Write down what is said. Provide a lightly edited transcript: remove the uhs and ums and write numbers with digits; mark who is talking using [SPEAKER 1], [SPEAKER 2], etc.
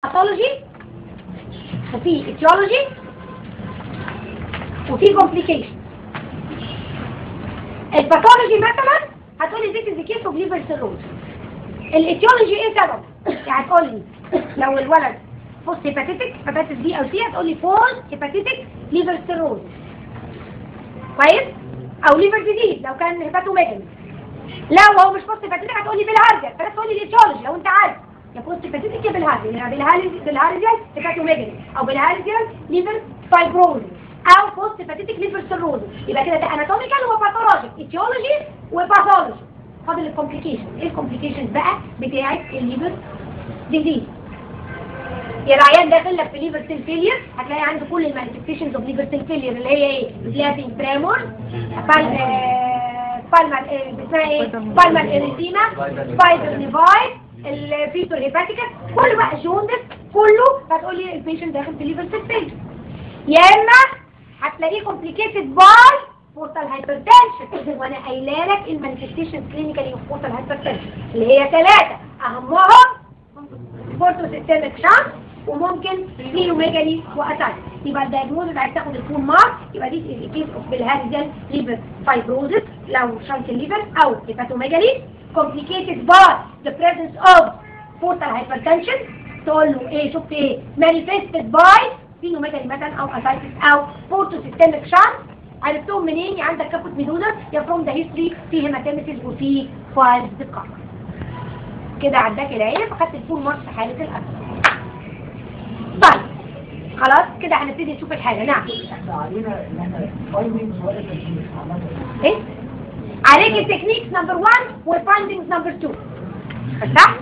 [SPEAKER 1] باثولوجي وفي اتيولوجي وفي كومبليكيشن. الباثولوجي مثلا هتقولي دي از كيس اوف ليفر سيروز. الاتيولوجي ايه سبب؟ يعني هتقولي لو الولد بوست هيباتيتك هيباتيتس بي او سي هتقولي بوست هيباتيتك ليفر سيروز كويس، او ليفر ديزيز لو كان هيباتوميجالي. لو هو مش بوست هيباتيتك هتقولي بالهارزيال، فلا تقولي الاتيولوجي لو انت عارف يا بوست هيباتيتك يا بالهارزيال، يعني بالهارزيال هيباتوميجالي او بالهارزيال ليفر فايبروز او بوست هيباتيتك ليفر سيروز. يبقى كده ده اناتوميكال وباثولوجيك، اتيولوجي وباثولوجي. فاضل الكومبليكيشن. ايه الكومبليكيشنز بقى بتاعه الليفر ديزيز؟ يا العيان داخل لك في ليفر سيل فيلير، هتلاقي عنده كل المانيفستيشنز اوف ليفر سيل فيلير اللي هي ايه؟ سلابين تريمور، بالمر اسمها ايه؟ بالمر اريثيما، سبايدر نيفاي، الفيتور هيباتيكا، كل بقى جوندس كله هتقول لي البيشنت داخل في ليفر سيل فيلير. يا اما هتلاقيه كومبليكيتد باي بورتال هايبرتنشن، وانا قايله لك المانيفستيشن كلينيكالي اوف بورتال هايبرتنشن اللي هي 3 اهمهم بورتو سيستميك شانس وممكن سيروميجالي واتاك. يبقى الدايجنوز عايز تاخد الفول مارك، يبقى دي كيس اوف بالهارزيال ليفر فايبروزس لو شانك الليفر او هيباتوميجالي complicated by the presence of portal hypertension. تقول له ايه؟ شفت ايه؟ manifested by سيروميجالي مثلا او اتايتس او بورتو سيستميك شانس. عرفتهم منين؟ عندك كابوت ميدوزر يا فروم ذا هيستوري في هيماتيمسيس وفي فايلز ديسكارد. كده عداك العين فخدت الفول مارك في حاله الاسد. طيب خلاص كده هنبتدي نشوف الحاله. نعم ايه عليك التكنيكس نمبر 1 والفايندنجز نمبر 2 صح؟